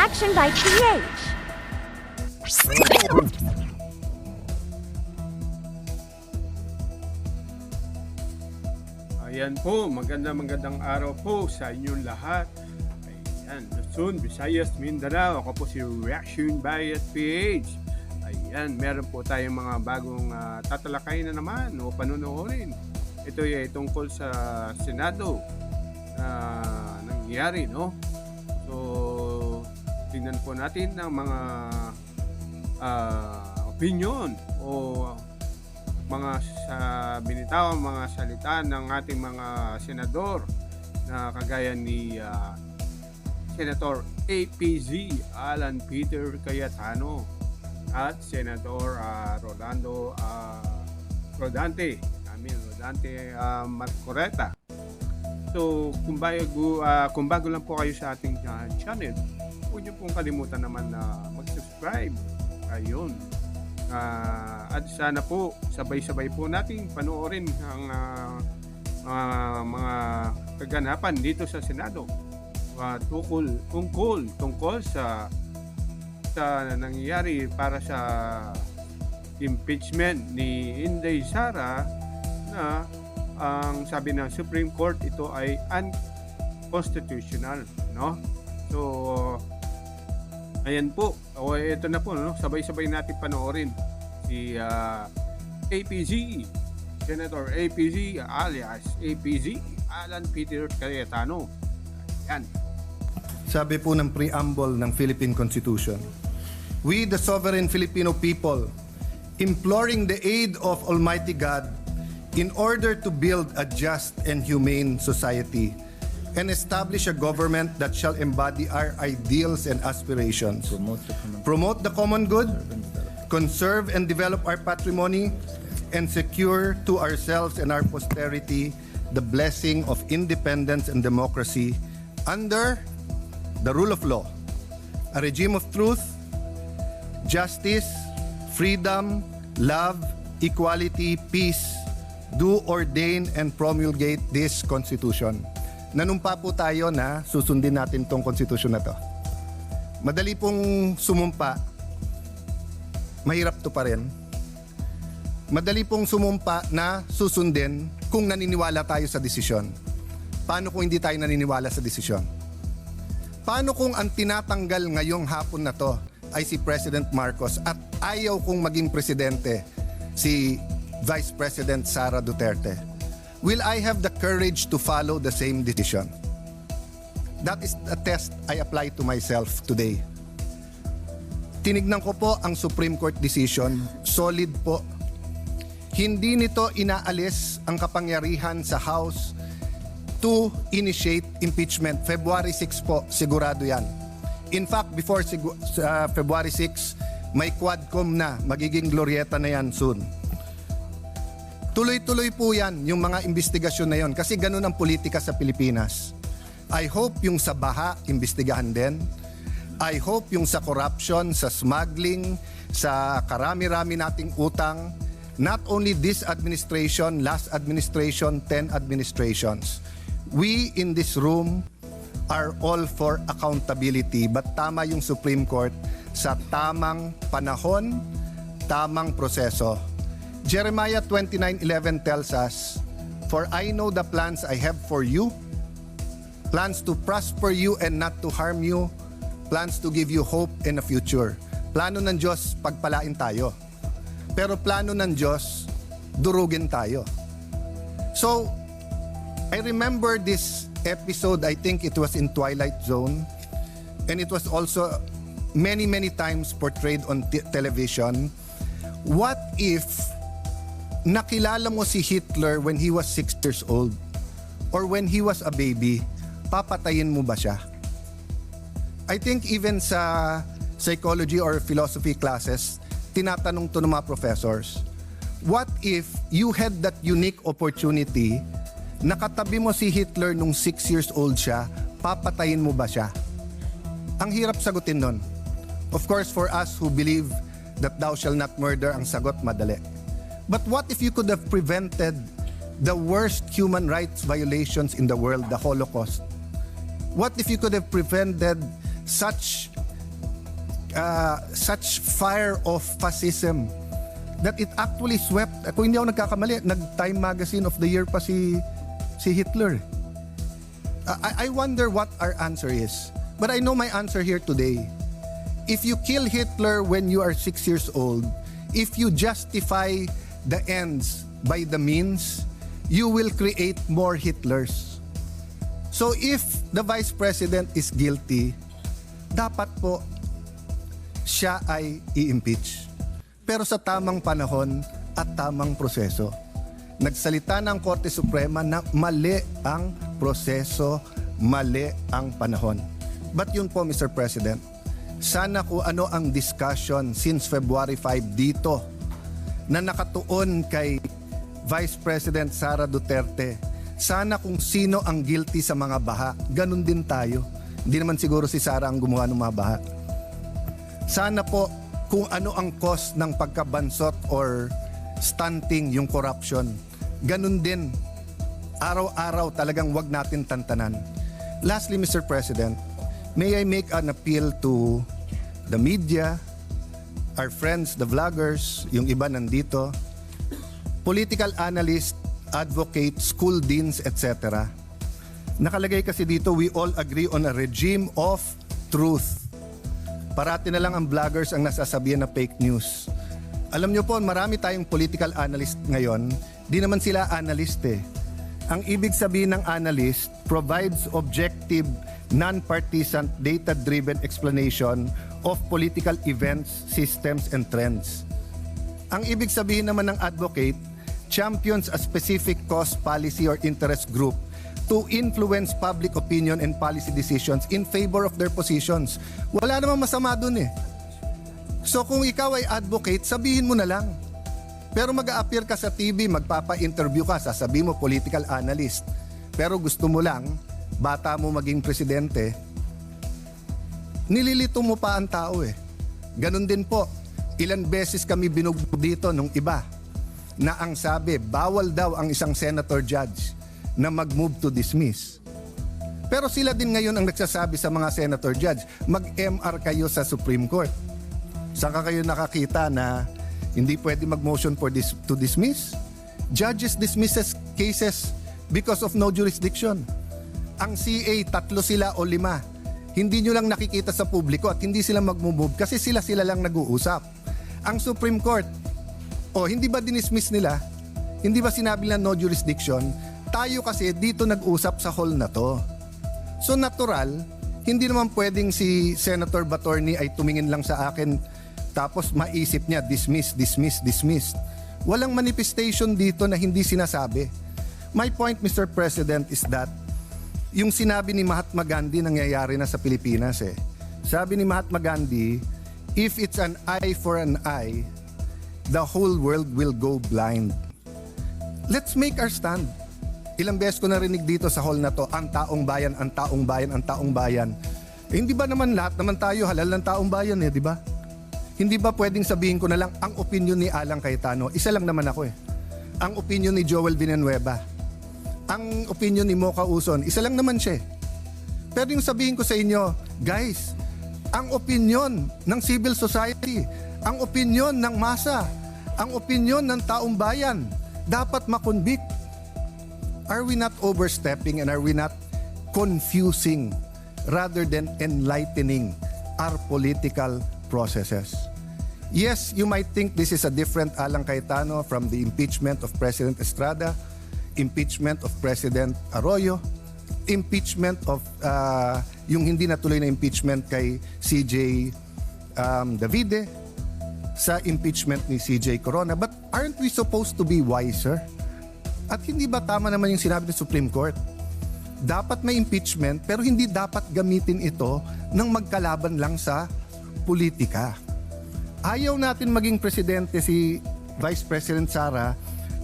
Reaction by PH. Ayan po, magandang araw po sa inyong lahat. Ayan, Luzon, Visayas, Mindanao. Ako po si Reaction by PH. Ayan, meron po tayong mga bagong tatalakay na naman o panonoorin. Ito ay tungkol sa Senado na nangyayari, no? So, tingnan po natin ng mga opinion o mga binitawang mga salita ng ating mga senador na kagaya ni Senator APZ Alan Peter Cayetano at Senator Rodante Marcoreta. So kung bago lang po kayo sa ating channel, huwag niyo pong kalimutan naman na mag-subscribe. Ayun. At sana po sabay-sabay po nating panoorin ang mga kaganapan dito sa Senado tungkol sa nangyayari para sa impeachment ni Inday Sara na ang sabi ng Supreme Court ito ay unconstitutional, no? So ayan po. Ito na po, no? Sabay-sabay natin panoorin si APZ, Senator APZ alias APZ Alan Peter Cayetano. Ayan. Sabi po ng preamble ng Philippine Constitution, "We, the sovereign Filipino people, imploring the aid of Almighty God in order to build a just and humane society and establish a government that shall embody our ideals and aspirations, promote the common good, conserve and develop our patrimony, and secure to ourselves and our posterity the blessing of independence and democracy under the rule of law, a regime of truth, justice, freedom, love, equality, peace, do ordain and promulgate this Constitution." Nanumpa po tayo na susundin natin tong konstitusyon na to. Madali pong sumumpa, mahirap to pa rin. Madali pong sumumpa na susundin kung naniniwala tayo sa desisyon. Paano kung hindi tayo naniniwala sa desisyon? Paano kung ang tinatanggal ngayong hapon na to ay si President Marcos at ayaw kong maging presidente si Vice President Sara Duterte? Will I have the courage to follow the same decision? That is a test I apply to myself today. Tinignan ko po ang Supreme Court decision, solid po. Hindi nito inaalis ang kapangyarihan sa House to initiate impeachment. February 6 po, sigurado yan. In fact, before February 6, may Quadcom na, magiging Glorieta na yan soon. Tuloy-tuloy po yan, yung mga investigasyon na yon, kasi ganun ang politika sa Pilipinas. I hope yung sa baha, imbestigahan din. I hope yung sa corruption, sa smuggling, sa karami-rami nating utang, not only this administration, last administration, 10 administrations. We in this room are all for accountability, but tama yung Supreme Court sa tamang panahon, tamang proseso. Jeremiah 29:11 tells us, "For I know the plans I have for you, plans to prosper you and not to harm you, plans to give you hope and a future." Plano ng Diyos, pagpalain tayo. Pero plano ng Diyos, durugin tayo. So, I remember this episode, I think it was in Twilight Zone, and it was also many times portrayed on television. What if nakilala mo si Hitler when he was 6 years old or when he was a baby, papatayin mo ba siya? I think even sa psychology or philosophy classes, tinatanong to ng mga professors, what if you had that unique opportunity, nakatabi mo si Hitler nung 6 years old siya, papatayin mo ba siya? Ang hirap sagutin nun. Of course, for us who believe that thou shall not murder, ang sagot madali. But what if you could have prevented the worst human rights violations in the world, the Holocaust? What if you could have prevented such such fire of fascism that it actually swept, kung hindi ako nagkakamali, nag-Time Magazine of the Year pa si Hitler. I wonder what our answer is. But I know my answer here today. If you kill Hitler when you are 6 years old, if you justify the ends by the means, you will create more Hitlers. So if the Vice President is guilty, dapat po siya ay i-impeach. Pero sa tamang panahon at tamang proseso. Nagsalita ng Korte Suprema na mali ang proseso, mali ang panahon. But yun po, Mr. President, sana kung ano ang discussion since February 5 dito na nakatuon kay Vice President Sara Duterte, sana kung sino ang guilty sa mga baha, ganun din tayo. Hindi naman siguro si Sara ang gumawa ng mga baha. Sana po kung ano ang cause ng pagkabansot or stunting yung corruption, ganun din. Araw-araw talagang wag natin tantanan. Lastly, Mr. President, may I make an appeal to the media, our friends, the vloggers, yung iba nandito, political analysts, advocates, school deans, etc. Nakalagay kasi dito, we all agree on a regime of truth. Parati na lang ang vloggers ang nasasabihan na fake news. Alam nyo po, marami tayong political analyst ngayon, di naman sila analyst eh. Ang ibig sabihin ng analyst provides objective, non-partisan, data-driven explanation of political events, systems, and trends. Ang ibig sabihin naman ng advocate, champions a specific cause, policy, or interest group to influence public opinion and policy decisions in favor of their positions. Wala namang masama dun eh. So kung ikaw ay advocate, sabihin mo na lang. Pero mag-a-appear ka sa TV, magpapa-interview ka, sasabihin mo political analyst. Pero gusto mo lang, bata mo maging presidente, nililito mo pa ang tao eh. Ganon din po, ilan beses kami binugbog dito nung iba na ang sabi, bawal daw ang isang senator judge na mag-move to dismiss. Pero sila din ngayon ang nagsasabi sa mga senator judge, mag-MR kayo sa Supreme Court. Saan ka kayo nakakita na hindi pwede mag-motion to dismiss? Judges dismisses cases because of no jurisdiction. Ang CA, 3 sila o 5. Hindi nyo lang nakikita sa publiko at hindi sila mag-move kasi sila lang nag-uusap. Ang Supreme Court, hindi ba dinismiss nila? Hindi ba sinabi na no jurisdiction? Tayo kasi dito nag-usap sa hall na to. So natural, hindi naman pwedeng si Senator Batorni ay tumingin lang sa akin tapos maisip niya, dismiss. Walang manifestation dito na hindi sinasabi. My point, Mr. President, is that yung sinabi ni Mahatma Gandhi nangyayari na sa Pilipinas eh. Sabi ni Mahatma Gandhi, if it's an eye for an eye, the whole world will go blind. Let's make our stand. Ilang beses ko narinig dito sa hall na to, ang taong bayan, ang taong bayan, ang taong bayan. Hindi ba naman lahat naman tayo halal ng taong bayan eh, di ba? Hindi ba pwedeng sabihin ko na lang ang opinion ni Alan Cayetano? Isa lang naman ako eh. Ang opinion ni Joel Villanueva. Ang opinion ni Mocha Uson. Isa lang naman siya. Pero yung sabihin ko sa inyo, guys, ang opinion ng civil society, ang opinion ng masa, ang opinion ng taong bayan, dapat makonvict. Are we not overstepping and are we not confusing rather than enlightening our political processes? Yes, you might think this is a different Alan Cayetano from the impeachment of President Estrada, impeachment of President Arroyo, impeachment of yung hindi natuloy na impeachment kay CJ Davide, sa impeachment ni CJ Corona. But aren't we supposed to be wiser? At hindi ba tama naman yung sinabi ng Supreme Court? Dapat may impeachment pero hindi dapat gamitin ito ng magkalaban lang sa politika. Ayaw natin maging presidente si Vice President Sara,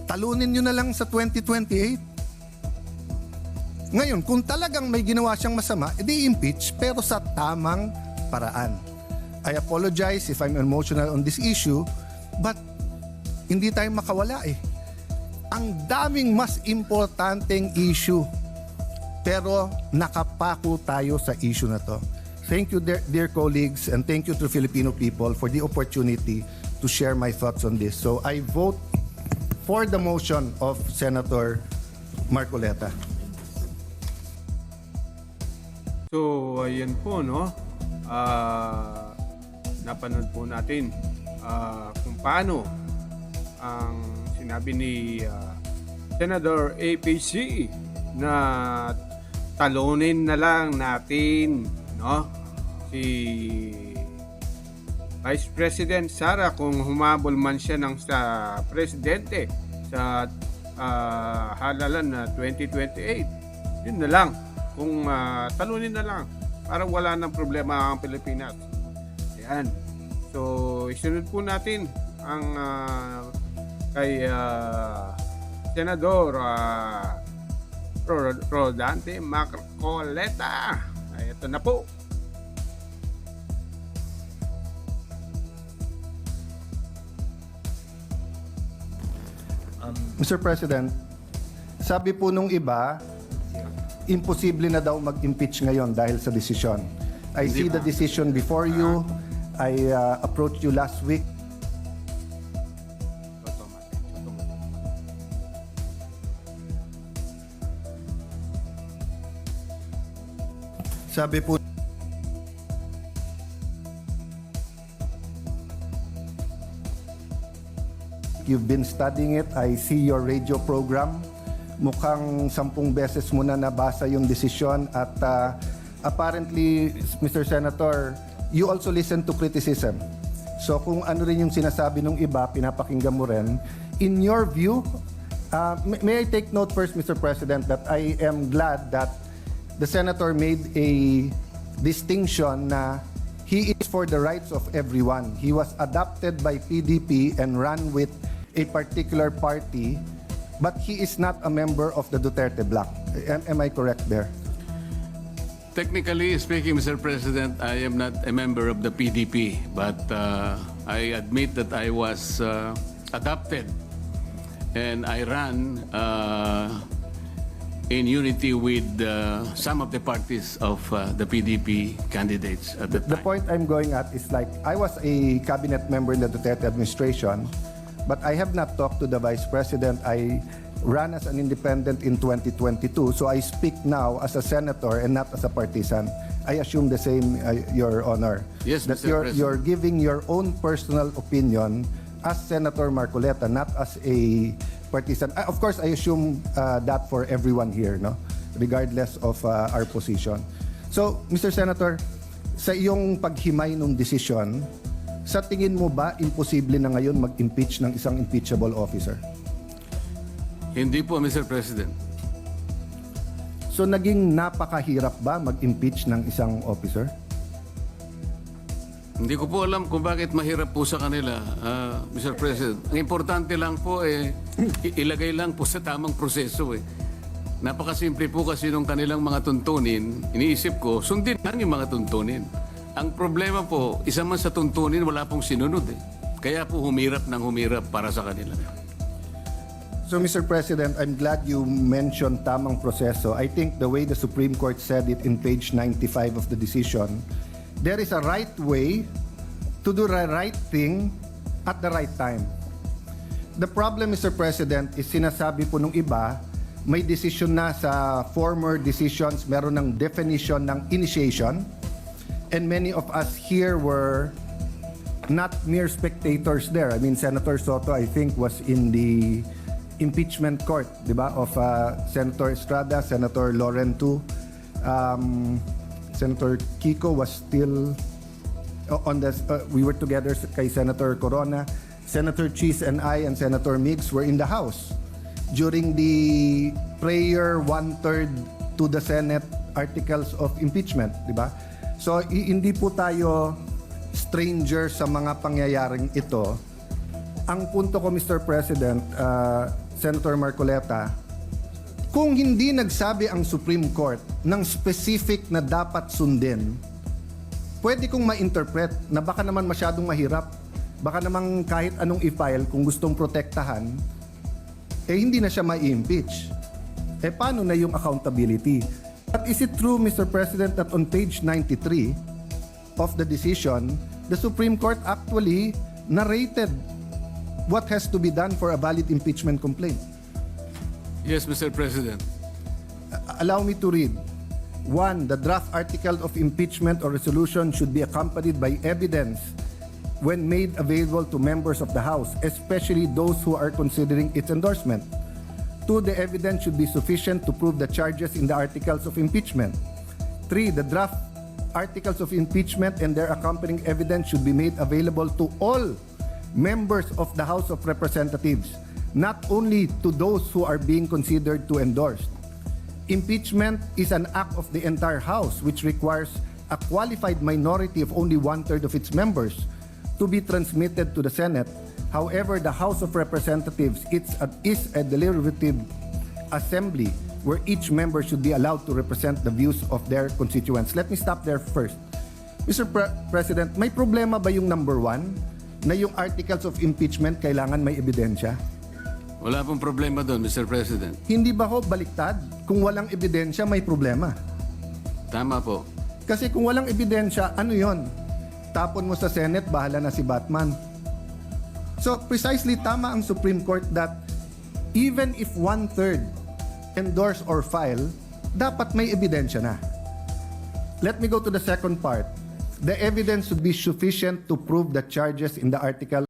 talunin nyo na lang sa 2028. Ngayon, kung talagang may ginawa siyang masama, edi impeach pero sa tamang paraan. I apologize if I'm emotional on this issue, but hindi tayo makawala eh. Ang daming mas importanteng issue pero nakapako tayo sa issue na to. Thank you, dear colleagues, and thank you to Filipino people for the opportunity to share my thoughts on this. So I vote for the motion of Senator Marcoleta. So, ayan po, no? Napanood po natin kung paano ang sinabi ni Senator APC na talunin na lang natin, no? Si Vice President Sara kung humabol man siya ng sa presidente sa halalan na 2028. Yun na lang. Kung talunin na lang para wala nang problema ang Pilipinas. Ayan. So, isunod po natin ang kay Senador Rodante Marcoleta. Ay, ito na po. Mr. President, sabi po nung iba, imposible na daw mag-impeach ngayon dahil sa desisyon. I see the decision before you. I approached you last week. Sabi po, you've been studying it. I see your radio program. Mukhang 10 beses mo na nabasa yung desisyon at apparently, Mr. Senator, you also listen to criticism. So kung ano rin yung sinasabi ng iba, pinapakinggan mo rin. In your view, may I take note first, Mr. President, that I am glad that the Senator made a distinction na he is for the rights of everyone. He was adopted by PDP and ran with a particular party, but he is not a member of the Duterte bloc. Am I correct there? Technically speaking, Mr. President, I am not a member of the PDP, but I admit that I was adopted and I ran in unity with some of the parties of the PDP candidates at the time. The point I'm going at is like, I was a cabinet member in the Duterte administration, but I have not talked to the Vice President. I ran as an independent in 2022, so I speak now as a senator and not as a partisan. I assume the same, Your Honor. Yes, that Mr. President. you're giving your own personal opinion as Senator Marcoleta, not as a partisan. Of course, I assume that for everyone here, no, regardless of our position. So, Mr. Senator, sa iyong paghimay ng desisyon, sa tingin mo ba imposible na ngayon mag-impeach ng isang impeachable officer? Hindi po, Mr. President. So naging napakahirap ba mag-impeach ng isang officer? Hindi ko po alam kung bakit mahirap po sa kanila, Mr. President. Ang importante lang po ilagay lang po sa tamang proseso. Napakasimple po kasi nung kanilang mga tuntunin, iniisip ko, sundin lang yung mga tuntunin. Ang problema po, isa man sa tuntunin, wala pong sinunod. Kaya po humirap ng humirap para sa kanila. So Mr. President, I'm glad you mentioned tamang proseso. I think the way the Supreme Court said it in page 95 of the decision, there is a right way to do the right thing at the right time. The problem, Mr. President, is sinasabi po nung iba, may decision na sa former decisions, meron ng definition ng initiation, and many of us here were not mere spectators there. I mean, Senator Soto, I think, was in the impeachment court, di ba, of Senator Estrada, Senator Loren too. Senator Kiko was still on the, we were together kay Senator Corona. Senator Cheese and I and Senator Mix were in the House during the prayer 1/3 to the Senate articles of impeachment, di ba? So hindi po tayo stranger sa mga pangyayaring ito. Ang punto ko, Mr. President, Senator Marcoleta, kung hindi nagsabi ang Supreme Court ng specific na dapat sundin, pwede kong ma-interpret na baka naman masyadong mahirap. Baka naman kahit anong i-file kung gustong protektahan, hindi na siya ma-impeach. Paano na yung accountability? But is it true, Mr. President, that on page 93, of the decision, the Supreme Court actually narrated what has to be done for a valid impeachment complaint. Yes, Mr. President. Allow me to read. 1. The draft article of impeachment or resolution should be accompanied by evidence when made available to members of the House, especially those who are considering its endorsement. 2. The evidence should be sufficient to prove the charges in the articles of impeachment. 3. The draft articles of impeachment and their accompanying evidence should be made available to all members of the House of Representatives, not only to those who are being considered to endorse. Impeachment is an act of the entire House, which requires a qualified minority of only 1/3 of its members to be transmitted to the Senate. However, the House of Representatives is a deliberative assembly where each member should be allowed to represent the views of their constituents. Let me stop there first. Mr. President, may problema ba yung number 1 na yung articles of impeachment kailangan may ebidensya? Wala pong problema doon, Mr. President. Hindi ba ho baliktad? Kung walang ebidensya, may problema. Tama po. Kasi kung walang ebidensya, ano yon? Tapon mo sa Senate, bahala na si Batman. So precisely tama ang Supreme Court that even if 1/3 endorse or file, dapat may ebidensya na. Let me go to the second part. The evidence should be sufficient to prove the charges in the article.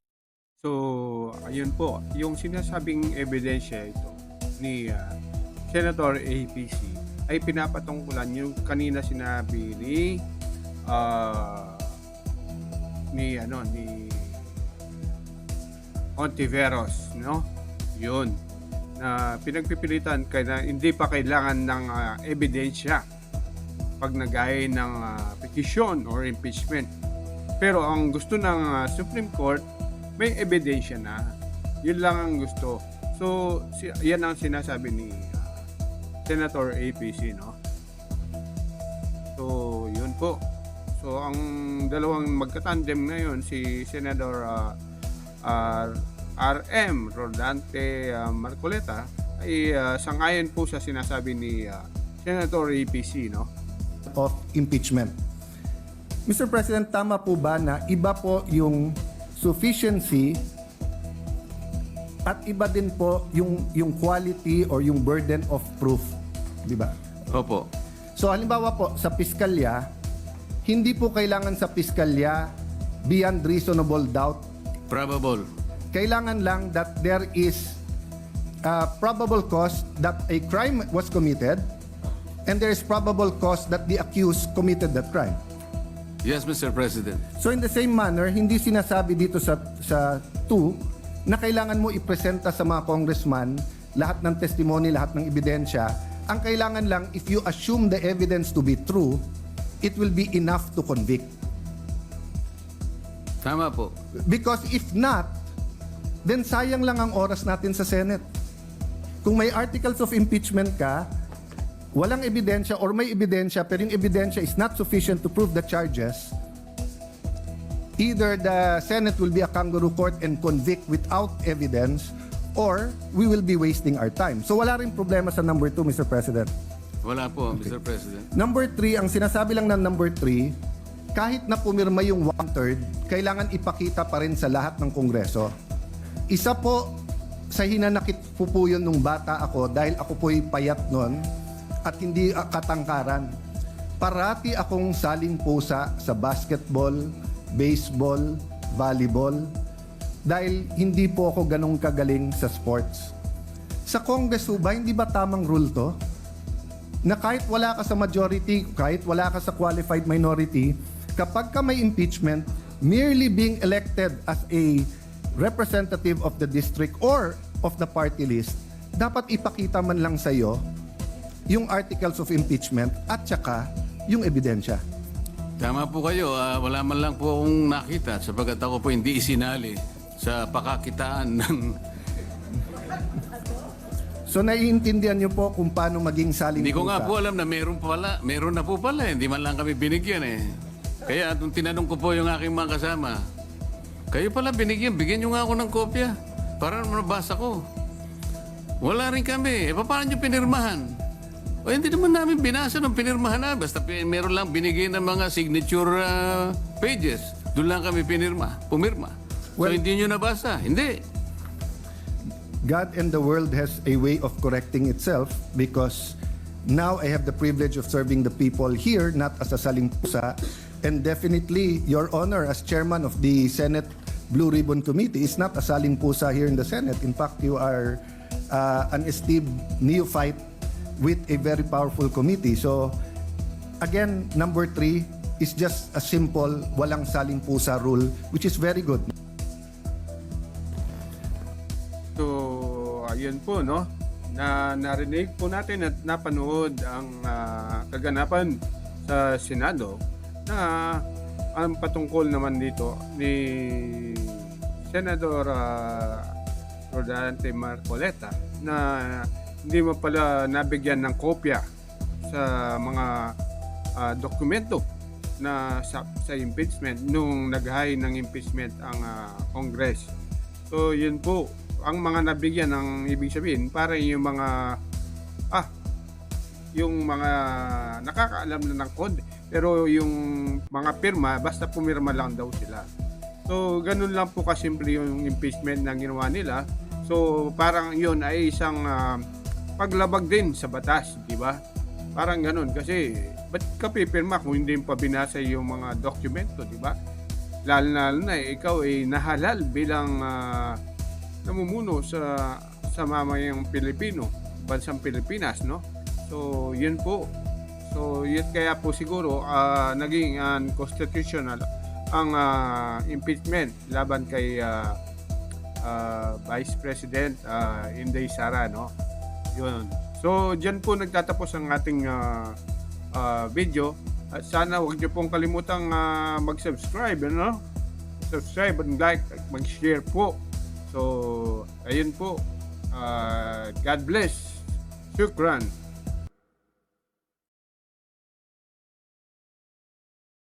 So, ayun po, yung sinasabing ebidensya ito ni Senator APC ay pinapatungkulan yung kanina sinabi ni Ontiveros, no? Yun. Na pinagpipilitan kaya hindi pa kailangan ng ebidensya pag nagaya ng petisyon or impeachment. Pero ang gusto ng Supreme Court, may ebidensya na. Yun lang ang gusto. So, yan ang sinasabi ni Senator APC, no? So, yun po. So, ang dalawang magkatandem ngayon, si Senator RM Rodante Marcoleta, ay sangayon po sa sinasabi ni Senator APC, no? Of impeachment. Mr. President, tama po ba na iba po yung sufficiency at iba din po yung quality or yung burden of proof, di ba? Opo. So halimbawa po sa piskalya, hindi po kailangan sa piskalya beyond reasonable doubt. Probable. Kailangan lang that there is probable cause that a crime was committed and there is probable cause that the accused committed that crime. Yes, Mr. President. So in the same manner, hindi sinasabi dito sa 2 na kailangan mo ipresenta sa mga congressman lahat ng testimony, lahat ng ebidensya. Ang kailangan lang, if you assume the evidence to be true, it will be enough to convict. Tama po. Because if not, then sayang lang ang oras natin sa Senate. Kung may articles of impeachment ka, walang ebidensya or may ebidensya pero yung ebidensya is not sufficient to prove the charges, either the Senate will be a kangaroo court and convict without evidence or we will be wasting our time. So wala rin problema sa number 2, Mr. President. Wala po, Mr. President. Number 3, ang sinasabi lang ng number 3, kahit na pumirma yung 1/3, kailangan ipakita pa rin sa lahat ng Kongreso. Isa po sa hinanakit po yun nung bata ako dahil ako po'y payat nun at hindi katangkaran. Parati akong saling pusa sa basketball, baseball, volleyball dahil hindi po ako ganong kagaling sa sports. Sa Congress ba, hindi ba tamang rule to? Na kahit wala ka sa majority, kahit wala ka sa qualified minority, kapag ka may impeachment, merely being elected as a representative of the district or of the party list, dapat ipakita man lang sa iyo yung articles of impeachment at saka yung ebidensya. Tama po kayo. Wala man lang po akong nakita sapagat ako po hindi isinali sa pakakitaan ng... So naiintindihan niyo po kung paano maging saling Hindi ko nga pusa. po alam na meron na po pala. Hindi man lang kami binigyan eh. Kaya nung tinanong ko po yung aking mga kasama, kayo pala bigyan nyo nga ako ng kopya para mabasa ko. Wala rin kami. Paano nyo pinirmahan? O hindi naman namin binasa nung pinirmahan na. Basta meron lang binigay ng mga signature pages. Doon lang kami pumirma. So Well- hindi nyo nabasa. Hindi. God and the world has a way of correcting itself because now I have the privilege of serving the people here, not as a saling-pusa. And definitely, Your Honor, as chairman of the Senate Blue Ribbon Committee, is not a saling-pusa here in the Senate. In fact, you are an esteemed neophyte with a very powerful committee. So, again, number 3 is just a simple walang saling-pusa rule, which is very good. So, ayun po, no? Na narinig po natin at napanood ang kaganapan sa Senado na ang patungkol naman dito ni Senador Rodante Marcoleta na hindi mo pala nabigyan ng kopya sa mga dokumento na sa impeachment nung nag-high ng impeachment ang Congress. So yun po ang mga nabigyan ng ibig sabihin para yung mga nakakaalam na ng code pero yung mga pirma basta pumirma lang daw sila. So ganun lang po kasimple yung impeachment na ginawa nila. So parang yun ay isang paglabag din sa batas, di ba? Parang ganun kasi ba't ka pipirma kung hindi pa binasa yung mga dokumento, di ba? Lalo na ikaw ay nahalal bilang namumuno sa mamayang Pilipino, bansang Pilipinas, no? So, yun po. So, yun kaya po siguro naging unconstitutional ang impeachment laban kay Vice President Inday Sara, no? Yun. So, dyan po nagtatapos ang ating video. At sana huwag niyo pong kalimutang mag-subscribe, no? Subscribe and like at mag-share po. So, ayun po. God bless. Shukran.